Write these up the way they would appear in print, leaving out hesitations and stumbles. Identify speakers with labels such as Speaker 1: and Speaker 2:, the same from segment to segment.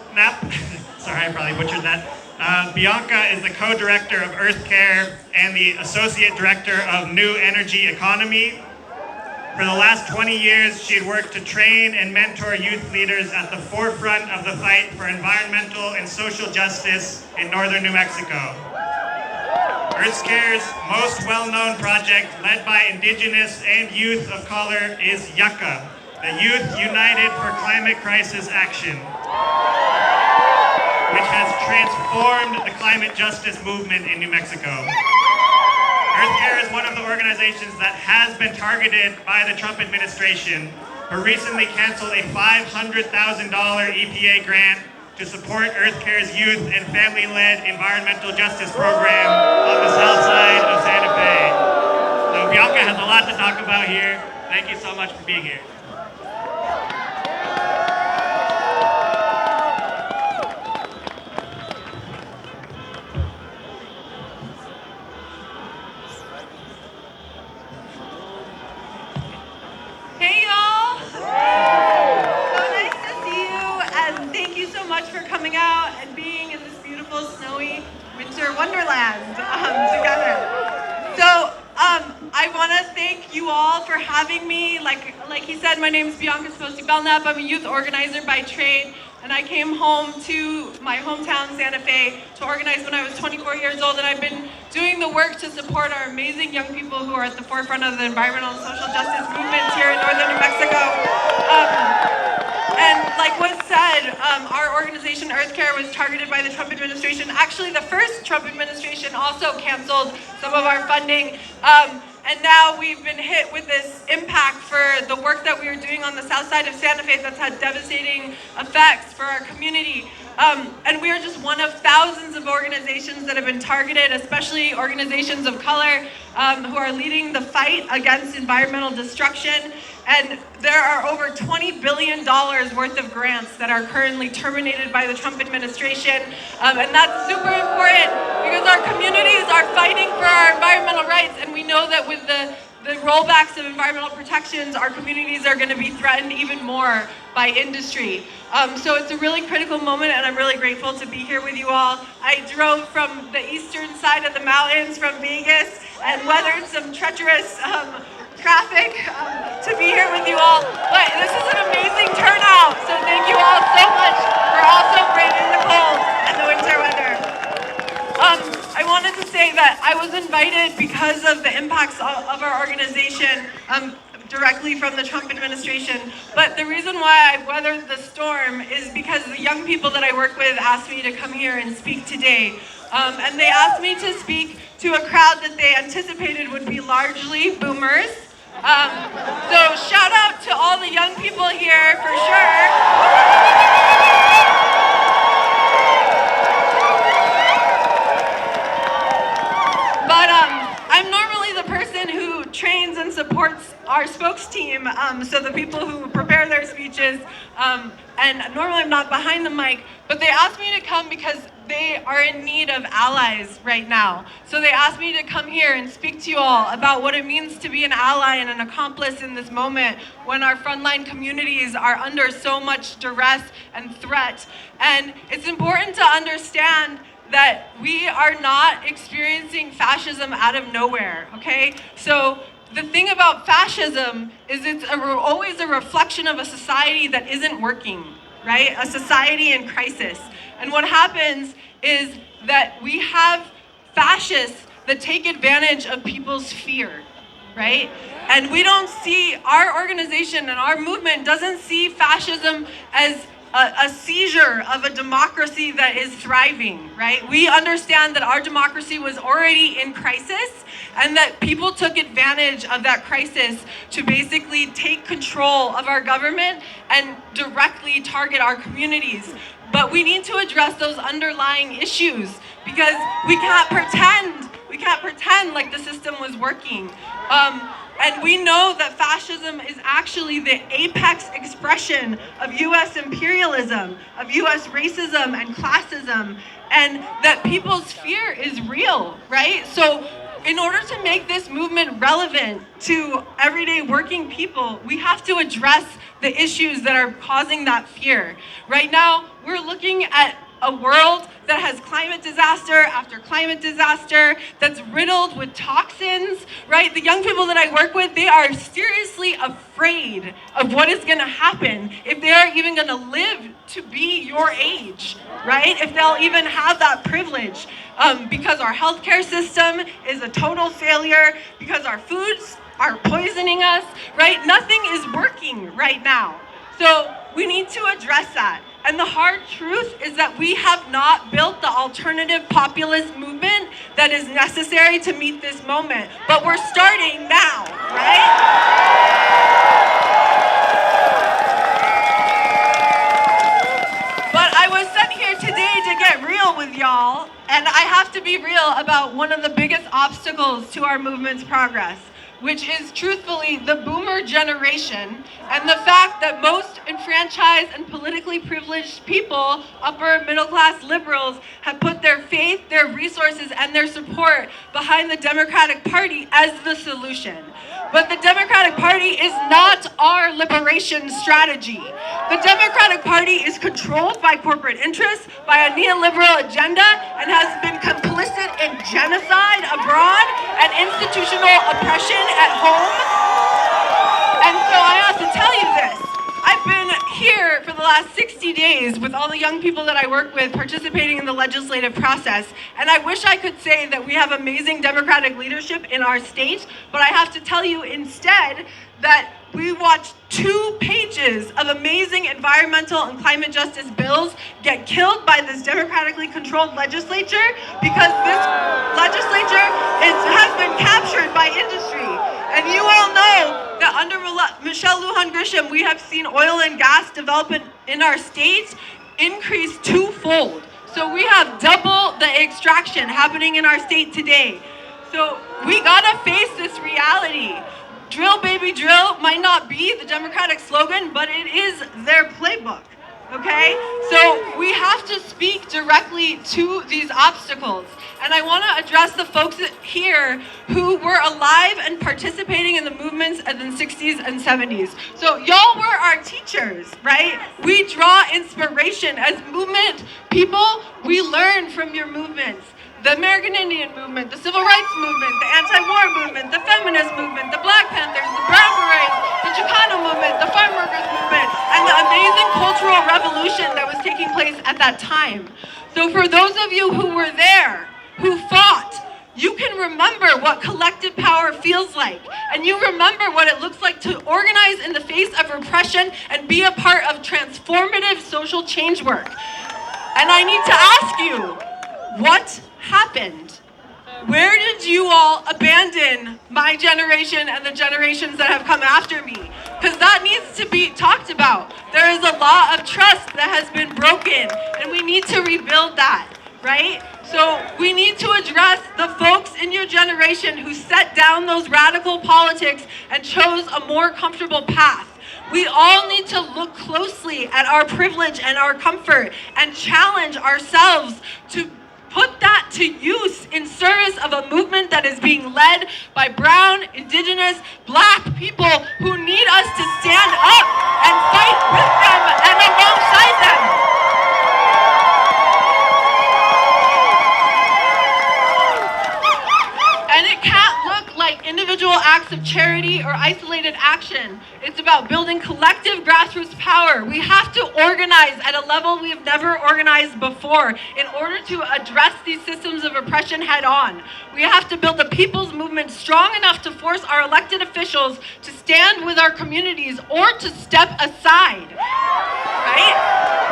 Speaker 1: Sopoci-Belknap. Sorry, I probably butchered that. Bianca is the co-director of Earth Care and the associate director of New Energy Economy. For the last 20 years, she had worked to train and mentor youth leaders at the forefront of the fight for environmental and social justice in northern New Mexico. Earth Care's most well-known project, led by Indigenous and youth of color, is YUCCA, the Youth United for Climate Crisis Action, which has transformed the climate justice movement in New Mexico. Earth Care is one of the organizations that has been targeted by the Trump administration, who recently canceled a $500,000 EPA grant to support Earth Care's youth and family-led environmental justice program on the south side of Santa Fe. So Bianca has a lot to talk about here. Thank you so much for being here.
Speaker 2: Hey y'all! So nice to see you, and thank you so much for coming out and being in this beautiful snowy winter wonderland together. So I want to thank you all for having me. Like he said, my name is Bianca Sopoci-Belknap. I'm a youth organizer by trade, and I came home to my hometown, Santa Fe, to organize when I was 24 years old, and I've been doing the work to support our amazing young people who are at the forefront of the environmental and social justice movements here in northern New Mexico. And like was said, our organization, Earth Care, was targeted by the Trump administration. Actually, the first Trump administration also canceled some of our funding. And now we've been hit with this impact for the work that we are doing on the south side of Santa Fe that's had devastating effects for our community. And we are just one of thousands of organizations that have been targeted, especially organizations of color who are leading the fight against environmental destruction. And there are over $20 billion worth of grants that are currently terminated by the Trump administration. And that's super important because our communities are fighting for our environmental rights, and we know that with the rollbacks of environmental protections, our communities are going to be threatened even more by industry. So it's a really critical moment, and I'm really grateful to be here with you all. I drove from the eastern side of the mountains from Vegas and weathered some treacherous traffic to be here with you all. But this is an amazing turnout, so thank you all so much for also braving the cold and the winter weather. I wanted to say that I was invited because of the impacts of our organization directly from the Trump administration. But the reason why I weathered the storm is because the young people that I work with asked me to come here and speak today. And they asked me to speak to a crowd that they anticipated would be largely boomers. So shout out to all the young people here for sure. But I'm normally the person who trains and supports our spokes team, so the people who prepare their speeches, and normally I'm not behind the mic, but they asked me to come because they are in need of allies right now. So they asked me to come here and speak to you all about what it means to be an ally and an accomplice in this moment when our frontline communities are under so much duress and threat. And it's important to understand that we are not experiencing fascism out of nowhere, okay? So the thing about fascism is it's always a reflection of a society that isn't working, right? A society in crisis. And what happens is that we have fascists that take advantage of people's fear, right? And we don't see, our organization and our movement doesn't see fascism as a seizure of a democracy that is thriving, right? We understand that our democracy was already in crisis and that people took advantage of that crisis to basically take control of our government and directly target our communities. But we need to address those underlying issues because we can't pretend like the system was working. And we know that fascism is actually the apex expression of US imperialism, of US racism and classism, and that people's fear is real, right? So In order to make this movement relevant to everyday working people, we have to address the issues that are causing that fear. Right now, we're looking at a world that has climate disaster after climate disaster, that's riddled with toxins, right? The young people that I work with, they are seriously afraid of what is gonna happen if they are even gonna live to be your age, right? If they'll even have that privilege. Because our healthcare system is a total failure, because our foods are poisoning us, right? Nothing is working right now. So we need to address that. And the hard truth is that we have not built the alternative populist movement that is necessary to meet this moment. But we're starting now, right? But I was sent here today to get real with y'all, and I have to be real about one of the biggest obstacles to our movement's progress, which is truthfully the boomer generation and the fact that most enfranchised and politically privileged people, upper middle class liberals, have put their faith, their resources, and their support behind the Democratic Party as the solution. But the Democratic Party is not our liberation strategy. The Democratic Party is controlled by corporate interests, by a neoliberal agenda, and has been complicit in genocide abroad and institutional oppression at home. And so I have to tell you this. I've been here for the last 60 days with all the young people that I work with participating in the legislative process, and I wish I could say that we have amazing Democratic leadership in our state, but I have to tell you instead that we watched 2 pages of amazing environmental and climate justice bills get killed by this democratically controlled legislature because this legislature has been captured by industry. And you all know that under Michelle Lujan Grisham, we have seen oil and gas development in our state increase 2-fold. So we have double the extraction happening in our state today. So we gotta face this reality. Drill, baby, drill might not be the Democratic slogan, but it is their playbook, okay? So we have to speak directly to these obstacles. And I want to address the folks here who were alive and participating in the movements in the 60s and 70s. So y'all were our teachers, right? We draw inspiration as movement people. We learn from your movements. The American Indian movement, the Civil Rights movement, the anti-war movement, the feminist movement, the Black Panthers, the Brown Berets, the Chicano movement, the farm workers movement, and the amazing cultural revolution that was taking place at that time. So for those of you who were there, who fought, you can remember what collective power feels like. And you remember what it looks like to organize in the face of repression and be a part of transformative social change work. And I need to ask you, what happened? Where did you all abandon my generation and the generations that have come after me? Because that needs to be talked about. There is a law of trust that has been broken, and we need to rebuild that, right? So we need to address the folks in your generation who set down those radical politics and chose a more comfortable path. We all need to look closely at our privilege and our comfort and challenge ourselves to put that to use in service of a movement that is being led by brown, indigenous, Black people who need us to stand up and fight with them and alongside them. And it can't look like individual acts of charity or isolated action. It's about building collective grassroots power. We have to organize at a level we have never organized before in order to address these systems of oppression head on. We have to build a people's movement strong enough to force our elected officials to stand with our communities or to step aside, right?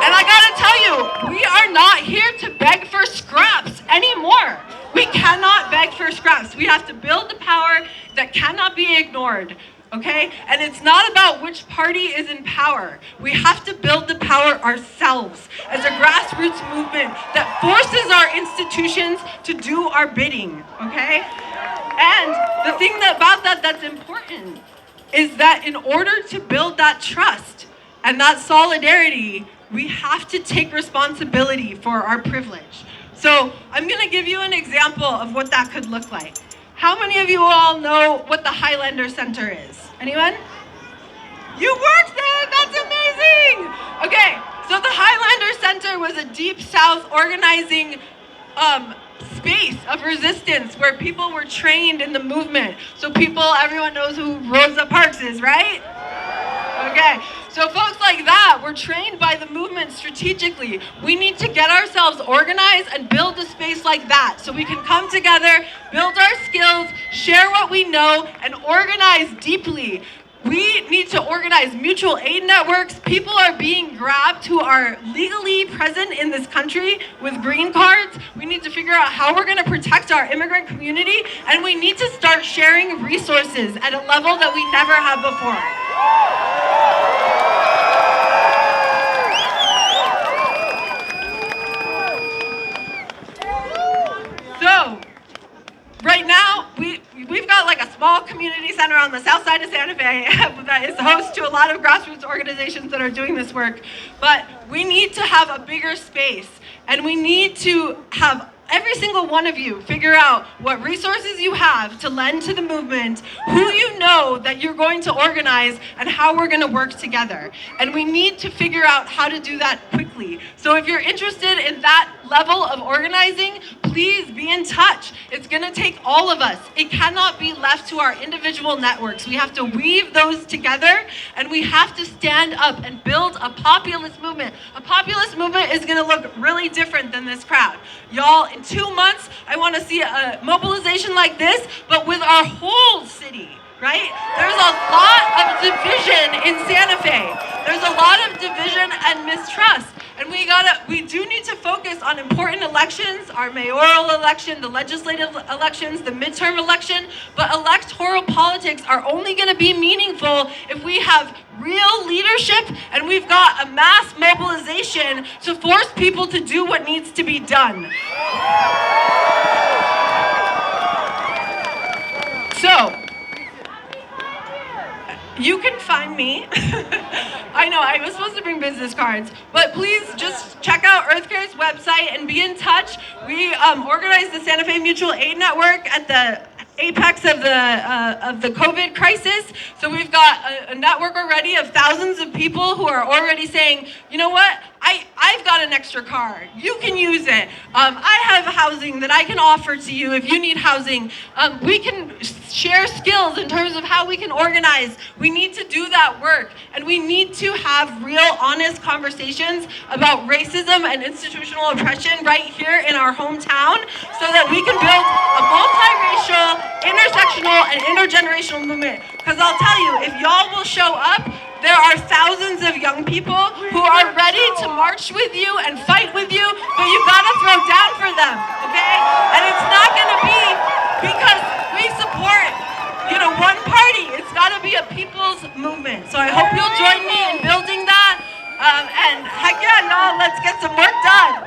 Speaker 2: And I gotta tell you, we are not here to beg for scraps anymore. We cannot beg for scraps. We have to build the power that cannot be ignored, okay? And it's not about which party is in power. We have to build the power ourselves as a grassroots movement that forces our institutions to do our bidding, okay? And the thing about that that's important is that in order to build that trust and that solidarity, we have to take responsibility for our privilege. So I'm gonna give you an example of what that could look like. How many of you all know what the Highlander Center is? Anyone? You worked there, that's amazing! Okay, so the Highlander Center was a Deep South organizing space of resistance where people were trained in the movement. So everyone knows who Rosa Parks is, right? Okay, so folks like that were trained by the movement strategically. We need to get ourselves organized and build a space like that so we can come together, build our skills, share what we know, and organize deeply. We need to organize mutual aid networks. People are being grabbed who are legally present in this country with green cards. We need to figure out how we're going to protect our immigrant community, and we need to start sharing resources at a level that we never have before. So, right now, we've got like a small community center on the south side of Santa Fe that is host to a lot of grassroots organizations that are doing this work. But we need to have a bigger space, and we need to have every single one of you figure out what resources you have to lend to the movement, who you know that you're going to organize, and how we're going to work together. And we need to figure out how to do that quickly. So if you're interested in that level of organizing, please be in touch. It's going to take all of us. It cannot be left to our individual networks. We have to weave those together, and we have to stand up and build a populist movement. A populist movement is going to look really different than this crowd. Y'all, in 2 months, I want to see a mobilization like this, but with our whole city, right? There's a lot of division in Santa Fe. There's a lot of division and mistrust. And we do need to focus on important elections, our mayoral election, the legislative elections, the midterm election, but electoral politics are only going to be meaningful if we have real leadership and we've got a mass mobilization to force people to do what needs to be done. So, you can find me. I know, I was supposed to bring business cards, but please just check out EarthCare's website and be in touch. We organized the Santa Fe Mutual Aid Network at the apex of the COVID crisis. So we've got a network already of thousands of people who are already saying, you know what, I've got an extra car, you can use it. I have housing that I can offer to you if you need housing. We can share skills in terms of how we can organize. We need to do that work, and we need to have real, honest conversations about racism and institutional oppression right here in our hometown so that we can build a multiracial, intersectional, and intergenerational movement. Because I'll tell you, if y'all will show up, there are thousands of young people who are ready to march with you and fight with you, but you gotta throw down for them, okay? And it's not gonna be because we support, one party. It's gotta be a people's movement. So I hope you'll join me in building that. And heck yeah, y'all, let's get some work done.